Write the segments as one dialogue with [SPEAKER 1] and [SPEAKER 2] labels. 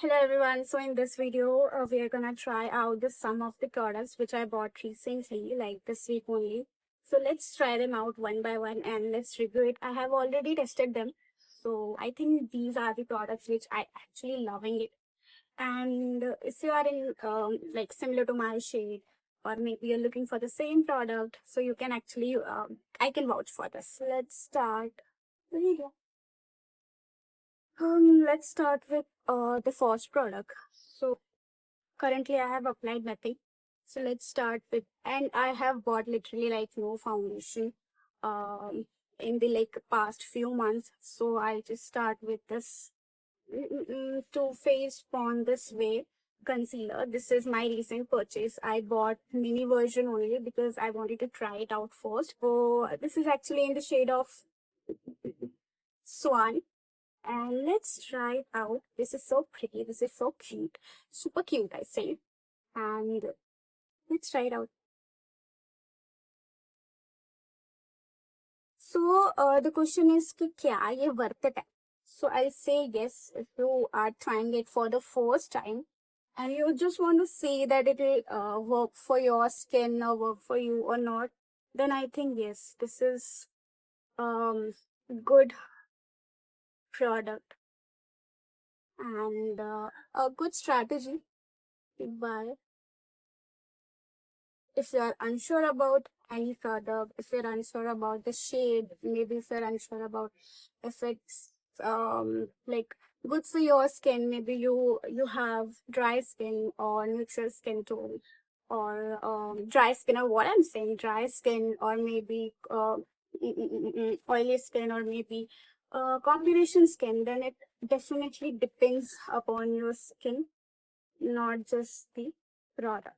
[SPEAKER 1] Hello everyone. So in this video, we are gonna try out some of the products which I bought recently, like this week only. So let's try them out one by one and let's review it. I have already tested them, so I think these are the products which I actually loving it. And if you are in like similar to my shade, or maybe you're looking for the same product, so you can actually I can vouch for this. Let's start the video. Let's start with the first product. So currently I have applied nothing. So let's start with, and I have bought literally like no foundation in the like past few months. So I'll just start with this Too Faced Born This Way concealer. This is my recent purchase. I bought mini version only because I wanted to try it out first. So this is actually in the shade of Swan, and let's try it out. This is so pretty. This is so cute. Super cute, I say. And let's try it out. So the question is कि क्या ये worth it है? So I'll say yes if you are trying it for the first time and you just want to see that it will work for your skin or work for you or not. Then I think yes, this is um good product and a good strategy to buy. If you're unsure about any product, if you're unsure about the shade, maybe if you're unsure about if it's like good for your skin, maybe you have dry skin or neutral skin tone, or dry skin, or what I'm saying, dry skin, or maybe oily skin, or maybe combination skin, then it definitely depends upon your skin, not just the product.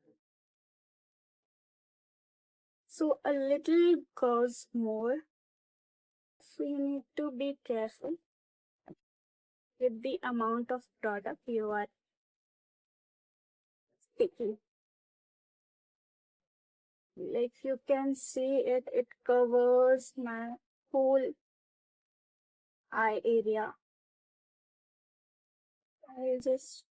[SPEAKER 1] So a little goes more. So you need to be careful with the amount of product you are taking. Like you can see it covers my whole eye area. I'll just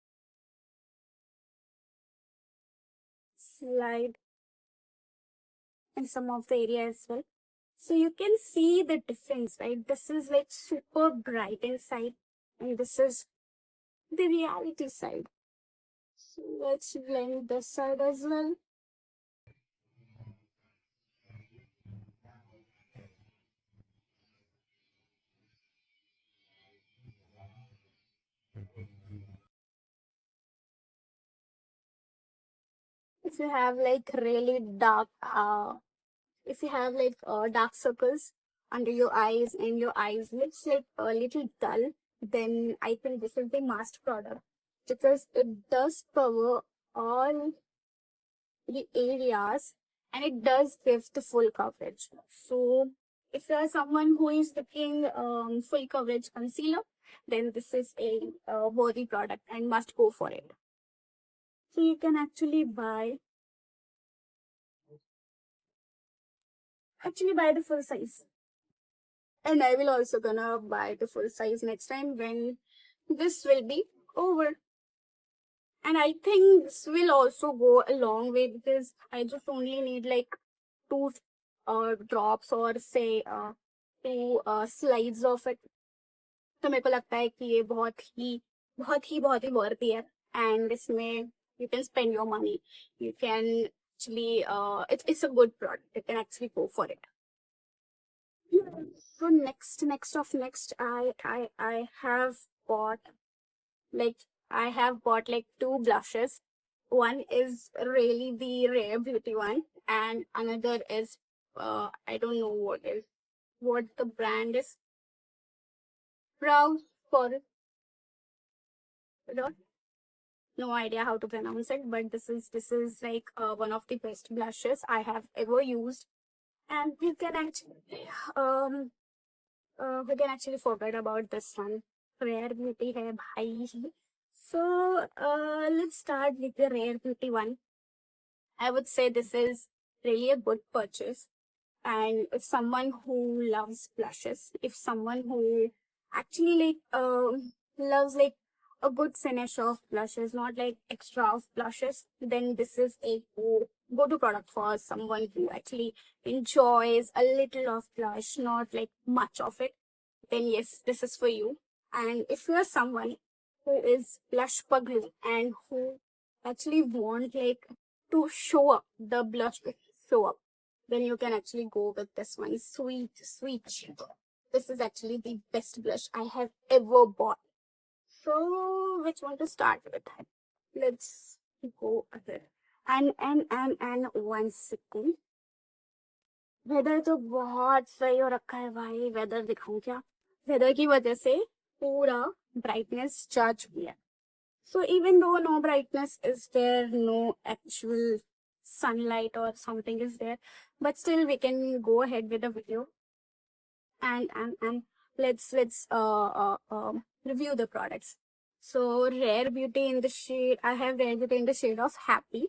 [SPEAKER 1] slide in some of the area as well. So you can see the difference, right? This is like super bright inside, and this is the reality side. So let's blend this side as well. If you have like really dark if you have like dark circles under your eyes and your eyes looks like a little dull, then I think this is the must product because it does cover all the areas and it does give the full coverage. So if you are someone who is looking full coverage concealer, then this is a worthy product and must go for it. So you can actually buy the full size. And I will also gonna buy the full size next time when this will be over. And I think this will also go a long way because I just only need like two drops or say two slides of it. तो मेरे को लगता है कि ये बहुत ही worthy है. And इसमें you can spend your money. You can actually it's a good product. You can actually go for it. So next, I bought like have bought like two blushes. One is really the Rare Beauty one, and another is I don't know what the brand is. Brow for no idea how to pronounce it, but this is like one of the best blushes I have ever used, and um we can actually forget about this one. Rare Beauty hai bhai. So let's start with the Rare Beauty one. I would say this is really a good purchase. And if someone who loves blushes, if someone who actually like loves like a good finish of blushes, not like extra of blushes, then this is a go-to product for someone who actually enjoys a little of blush, not like much of it. Then yes, this is for you. And if you're someone who is blush pugly and who actually want like to show up, the blush to show up, then you can actually go with this one, Sweet Sweet Cheek. This is actually the best blush I have ever bought. So which one to start with? Let's go ahead. And 1 second. Weather तो बहुत सही हो रखा है भाई. Weather दिखाऊं क्या? Weather की वजह से पूरा brightness जा चुकी है. So even though no brightness is there, no actual sunlight or something is there, but still we can go ahead with the video and let's review the products. So Rare Beauty in the shade, I have Rare Beauty in the shade of Happy.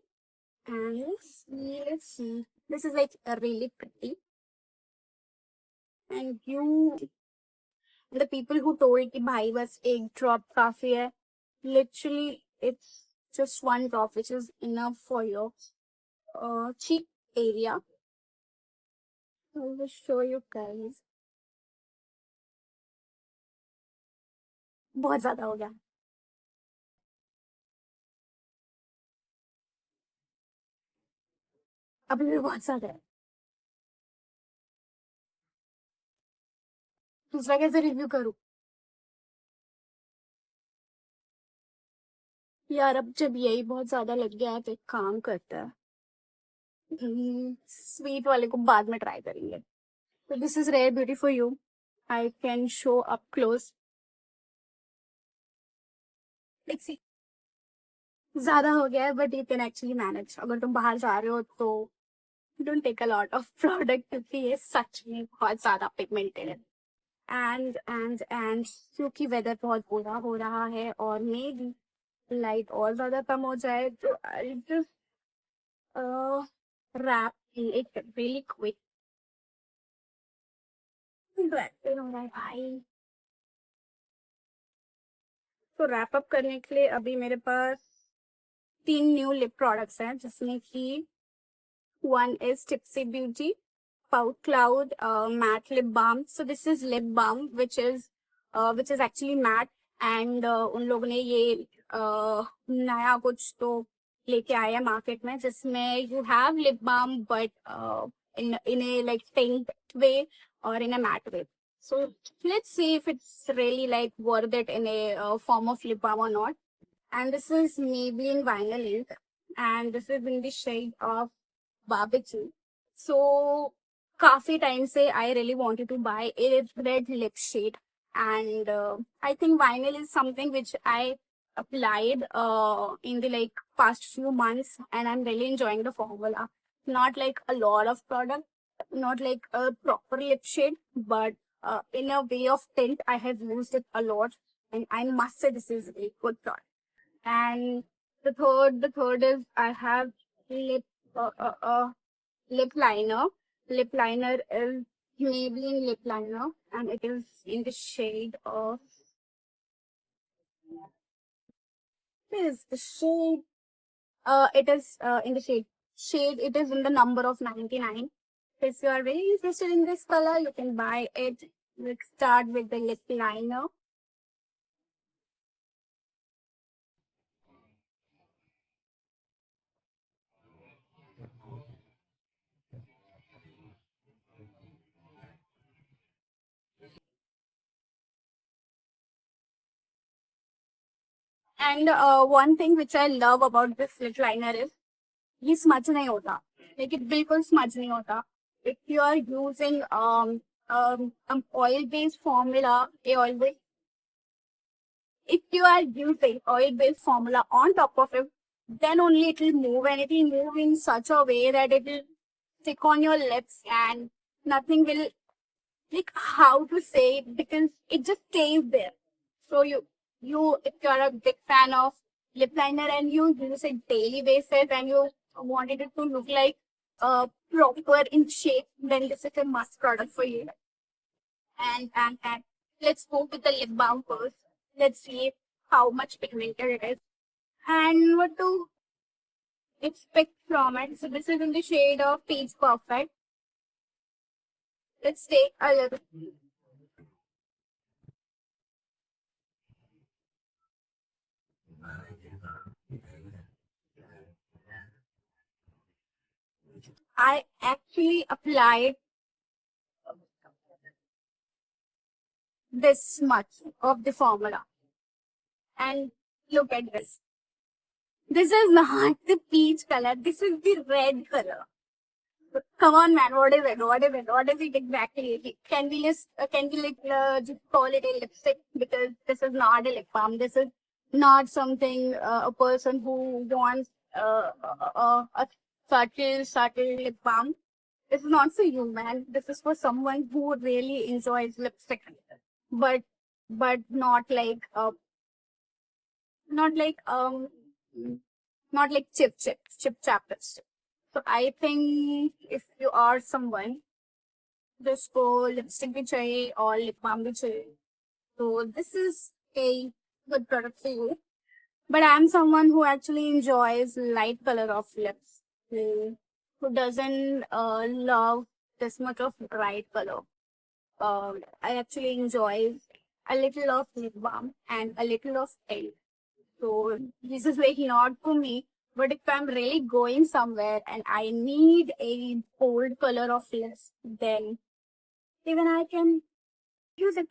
[SPEAKER 1] And let's see. This is like really pretty. And the people who told कि भाई बस एक drop काफी है, literally it's just one drop which is enough for your cheek area. I will show you guys. बहुत ज्यादा हो गया. अभी भी बहुत ज्यादा है. दूसरा कैसे रिव्यू करूं यार? अब जब यही बहुत ज्यादा लग गया है तो एक काम करता है, स्वीट वाले को बाद में ट्राई करेंगे. So this is Rare Beauty for you. I can show up close. Let's see. ज्यादा हो गया है but you can actually manage. अगर तुम बाहर जा रहे हो तो don't take a lot of product क्योंकि ये सच में बहुत ज्यादा पिगमेंटेड है. एंड क्योंकि वेदर बहुत बुरा हो रहा है और मे बी लाइट और ज्यादा कम हो जाए तो I just wrap it really quick. Back pain हो रहा है भाई. तो रैप अप करने के लिए अभी मेरे पास 3 न्यू लिप प्रोडक्ट्स हैं जिसमें कि one is Tipsy Beauty Pout Cloud matte lip balm. So this is lip balm which is actually matte and उन लोगों ने ये नया कुछ तो लेके आया मार्केट में जिसमें you have lip balm but in a like tint way or in a matte way. So let's see if it's really like worth it in a form of lip balm or not. And this is Maybelline Vinyl Ink and this is in the shade of barbecue. So काफी time से I really wanted to buy a red lip shade and I think vinyl is something which I applied in the like past few months and I'm really enjoying the formula. Not like a lot of product, not like a proper lip shade, but in a way of tint I have used it a lot and I must say this is a good product. And the third is I have lip uh, uh, uh, lip liner. Lip liner is Maybelline lip liner, and it is in the shade of. What is the shade? It is in the shade. It is in the number of 99. If you are very interested in this color, you can buy it. Let's start with the lip liner. And one thing which I love about this lip liner is ये smudge नहीं होता. Like it बिल्कुल smudge नहीं होता. If you are using oil based formula, a oil based if you are using oil based formula on top of it, then only it will move and it will move in such a way that it will stick on your lips and nothing will like how to say it because it just stays there. So you if you're a big fan of lip liner and you use it daily basis and you wanted it to look like proper in shape, then this is a must product for you. And let's go with the lip balm first. Let's see. how much pigmented it is and what to expect from it. So this is in the shade of Peach Perfect. Let's take a look. I actually applied this much of the formula. And look at this. This is not the peach color. This is the red color. Come on, man. What is it? What is it? What is it exactly? Can we just call it a lipstick? Because this is not a lip balm. This is not something a person who wants a subtle lip balm. This is not for you, man. This is for someone who really enjoys lipstick, but but not like not like chip chap lipstick. So I think if you are someone जिसको lipstick भी चाहिए और lip balm भी चाहिए, so this is a good product for you. But I'm someone who actually enjoys light color of lips, who doesn't love this much of bright color. I actually enjoy a little of lip balm and a little of tint. So this is like not for me. But if I'm really going somewhere and I need a bold color of lips, then even I can use it.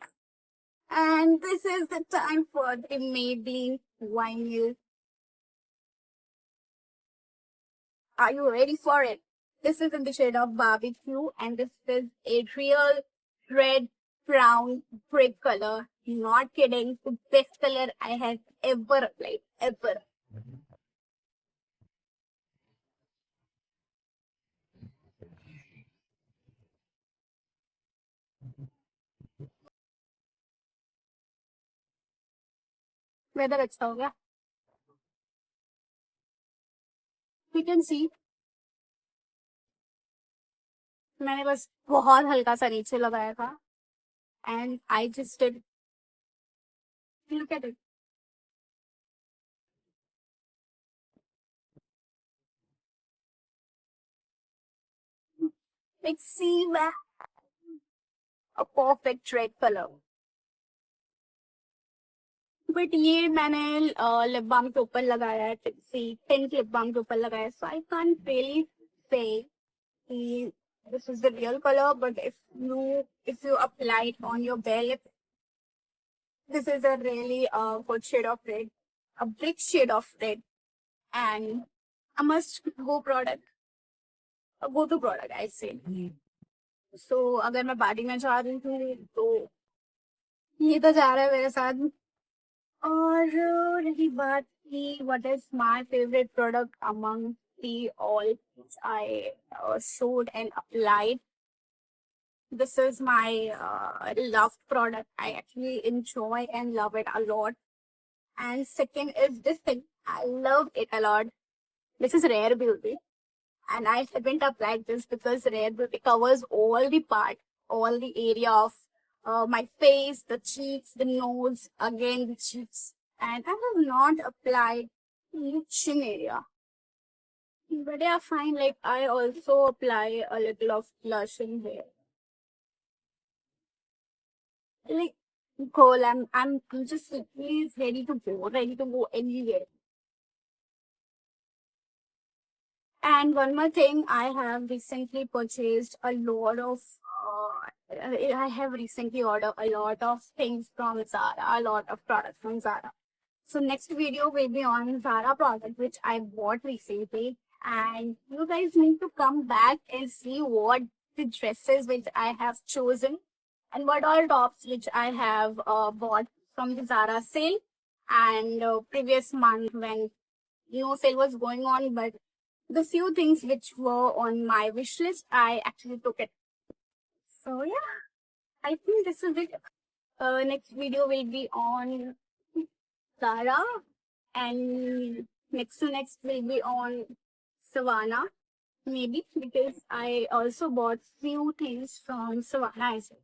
[SPEAKER 1] And this is the time for the Maybelline Vinyl. Are you ready for it? This is in the shade of barbecue, and this is a real red brown brick color. Not kidding, the best color I have ever applied, ever. Whether अच्छा हो गया, we can see. मैंने बस बहुत हल्का सा नीचे लगाया था, and I just did. Look at it. Like see that a perfect red color. But ये मैंने लिप बाम के ऊपर लगाया है, टिंट लिप बाम के ऊपर लगाया है, so I can't really say this is the real color. But if you apply it on your bare lip, this is a really good shade of red, a brick shade of red, and a must go product, a go to product I say. So अगर मैं party में जा रही हूँ तो ये तो जा रहा है मेरे साथ. और रही बात की what is my favorite product among the all which I showed and applied. This is my loved product. I actually enjoy and love it a lot. And second is this thing. I love it a lot. This is Rare Beauty. And I haven't applied this because Rare Beauty covers all the part, all the area of my face, the cheeks, the nose, again the cheeks. And I have not applied in chin area. But yeah, fine. Like I also apply a little of blush in here. Like cool, I'm just literally ready to go anywhere. And one more thing, I have recently purchased a lot of. I have recently ordered a lot of things from Zara, a lot of products from Zara. So next video will be on Zara product which I bought recently, and you guys need to come back and see what the dresses which I have chosen and what all tops which I have bought from the Zara sale and previous month when sale was going on. But the few things which were on my wish list, I actually took it. So yeah, I think this is it. Next video will be on Zara, and next to next will be on Savannah, maybe because I also bought few things from Savannah as well.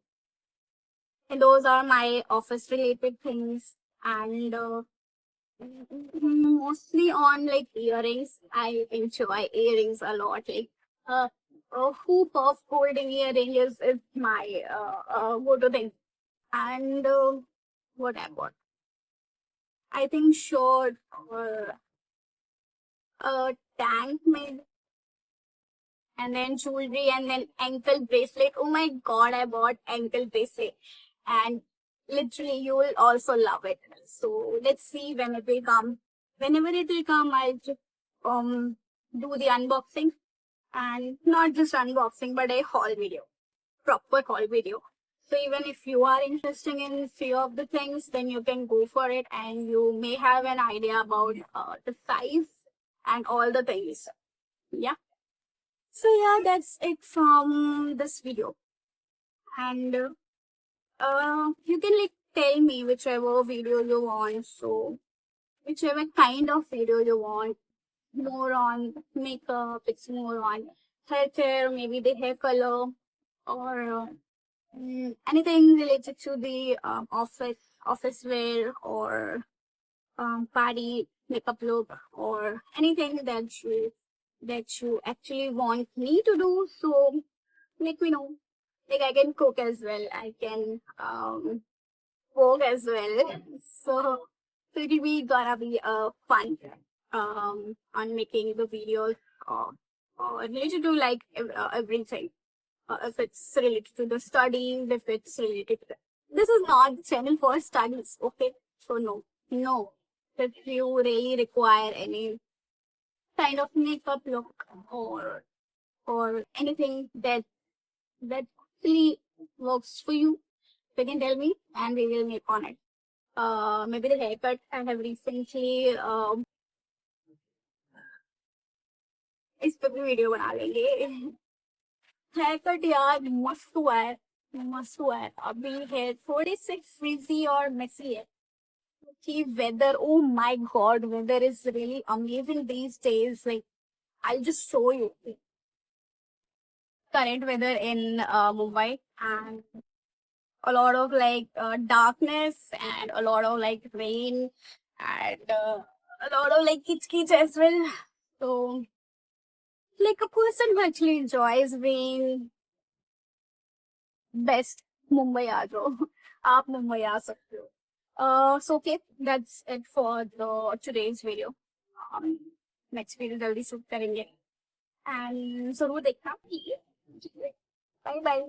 [SPEAKER 1] And those are my office related things, and Mostly on like earrings. I enjoy earrings a lot. Like uh, a hoop of golden earring is my go-to thing. And what I bought, I think short or a tank maybe, and then jewelry, and then ankle bracelet. Oh my god, I bought ankle bracelet, and literally you will also love it. So let's see when it will come. Whenever it will come, I'll just do the unboxing, and not just unboxing, but a haul video, proper haul video. So even if you are interested in few of the things, then you can go for it, and you may have an idea about the size and all the things. Yeah. So yeah, that's it from this video. And you can like tell me whichever video you want. So whichever kind of video you want, more on makeup, it's more on hair care, maybe the hair color, or anything related to the office wear, or party makeup look, or anything that you actually want me to do. So let me know. Like I can cook as well. I can work as well. So it'll be gonna be fun on making the videos related to like everything. If it's related to the studying, if it's related to this is not the channel for studies, okay? So no. If you really require any kind of makeup look, or anything that really works for you, you can tell me and we will make on it. Maybe the haircut I have recently इस पे भी video बना लेंगे. Haircut यार मस्त हुआ है, मस्त हुआ है. अभी हेयर थोड़े से फ्रिजी और मेसी है. कि weather, oh my god, weather is really amazing these days. Like I'll just show you current weather in Mumbai, and a lot of like darkness, and a lot of like rain, and a lot of like kitch kitch as well. So like a person who actually enjoys rain, best Mumbai aa jao. आप मुंबई आ सकते हो. So okay, that's it for the today's video. Next video जल्दी shoot करेंगे, and जरूर देखना. Bye bye.